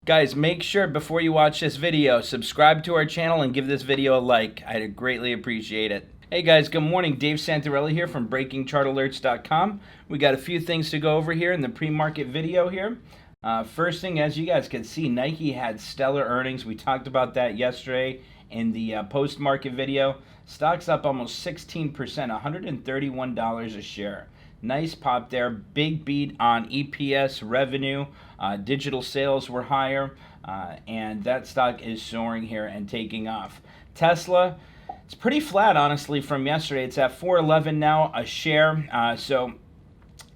Guys, make sure before you watch this video, subscribe to our channel and give this video a like. I'd greatly appreciate it. Hey guys, good morning. Dave Santarelli here from BreakingChartAlerts.com. We got a few things to go over here in the pre-market video here. First thing, as you guys can see, Nike had stellar earnings. We talked about that yesterday in the post-market video. Stock's up almost 16%, $131 a share. Nice pop there. Big beat on EPS revenue. Digital sales were higher, and that stock is soaring here and taking off. Tesla, it's pretty flat, honestly, from yesterday. It's at $4.11 now a share. So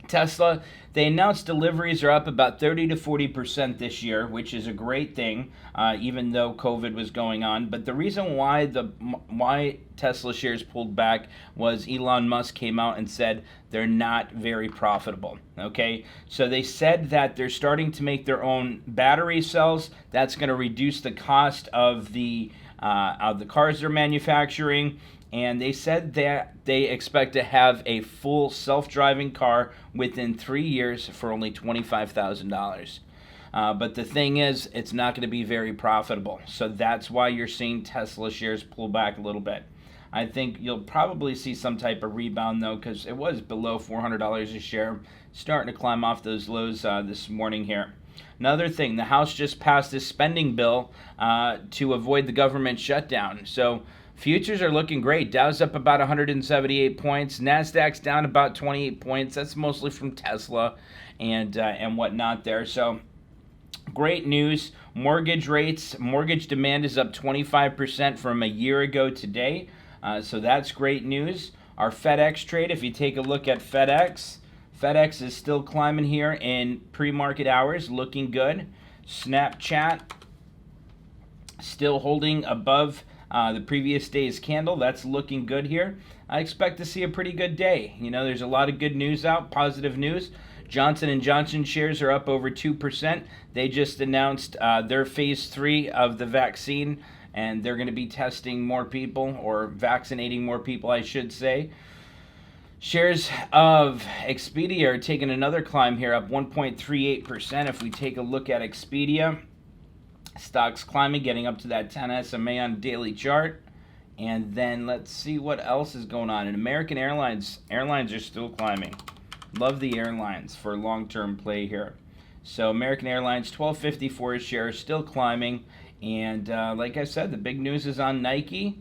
Tesla, they announced deliveries are up about 30 to 40% this year, which is a great thing, even though COVID was going on. But the reason why Tesla shares pulled back was Elon Musk came out and said they're not very profitable. Okay, so they said that they're starting to make their own battery cells. That's going to reduce the cost of the cars they're manufacturing. And they said that they expect to have a full self-driving car within 3 years for only $25,000. But the thing is, it's not going to be very profitable. So that's why you're seeing Tesla shares pull back a little bit. I think you'll probably see some type of rebound, though, because it was below $400 a share, starting to climb off those lows this morning here. Another thing, the House just passed a spending bill to avoid the government shutdown. So futures are looking great. Dow's up about 178 points. NASDAQ's down about 28 points. That's mostly from Tesla and whatnot there. So great news. Mortgage demand is up 25% from a year ago today. So that's great news. Our FedEx trade, if you take a look at FedEx is still climbing here in pre-market hours, looking good. Snapchat still holding above the previous day's candle. That's looking good here. I expect to see a pretty good day. You know, there's a lot of good news out, positive news. Johnson & Johnson shares are up over 2%. They just announced their phase 3 of the vaccine, and they're going to be testing more people, or vaccinating more people, I should say. Shares of Expedia are taking another climb here, up 1.38%. If we take a look at Expedia, stock's climbing, getting up to that 10 SMA on daily chart. And then let's see what else is going on. In American Airlines are still climbing. Love the airlines for long-term play here. So American Airlines, $12.54 a share, still climbing. And like I said, the big news is on Nike.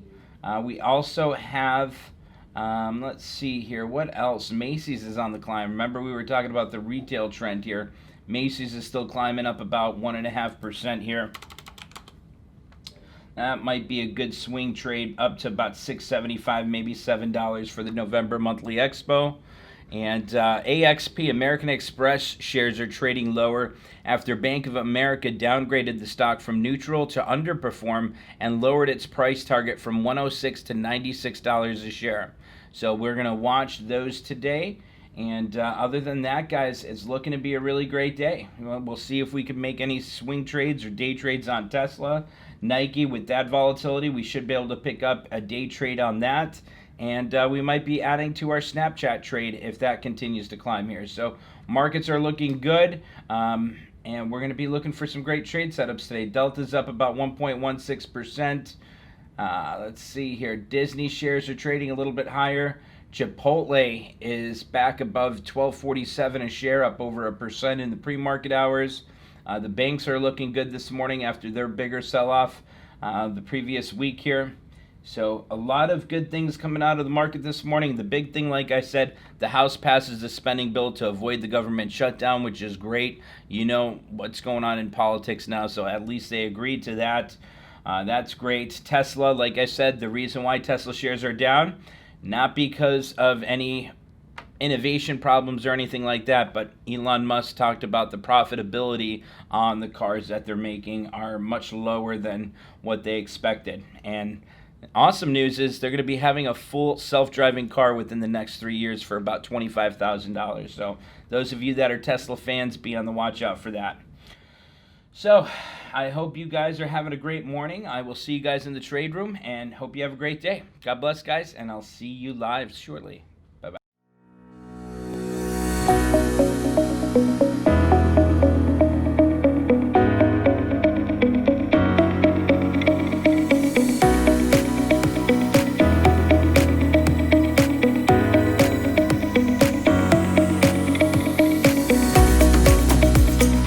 We also have, let's see here, what else? Macy's is on the climb. Remember, we were talking about the retail trend here. Macy's is still climbing up about 1.5% here. That might be a good swing trade up to about $6.75, maybe $7 for the November monthly expo. And AXP, American Express, shares are trading lower after Bank of America downgraded the stock from neutral to underperform and lowered its price target from $106 to $96 a share. So we're going to watch those today. And other than that, guys, it's looking to be a really great day. We'll see if we can make any swing trades or day trades on Tesla. Nike, with that volatility, we should be able to pick up a day trade on that. And we might be adding to our Snapchat trade if that continues to climb here. So markets are looking good. And we're going to be looking for some great trade setups today. Delta's up about 1.16%. Let's see here. Disney shares are trading a little bit higher. Chipotle is back above $12.47 a share, up over 1% in the pre-market hours. The banks are looking good this morning after their bigger sell-off the previous week here. So a lot of good things coming out of the market this morning. The big thing, like I said, the House passes the spending bill to avoid the government shutdown, which is great. You know what's going on in politics now, so at least they agreed to that. That's great. Tesla, like I said, the reason why Tesla shares are down, not because of any innovation problems or anything like that, but Elon Musk talked about the profitability on the cars that they're making are much lower than what they expected. And awesome news is they're going to be having a full self-driving car within the next 3 years for about $25,000. So those of you that are Tesla fans, be on the watch out for that. So I hope you guys are having a great morning. I will see you guys in the trade room and hope you have a great day. God bless, guys, and I'll see you live shortly. Bye-bye.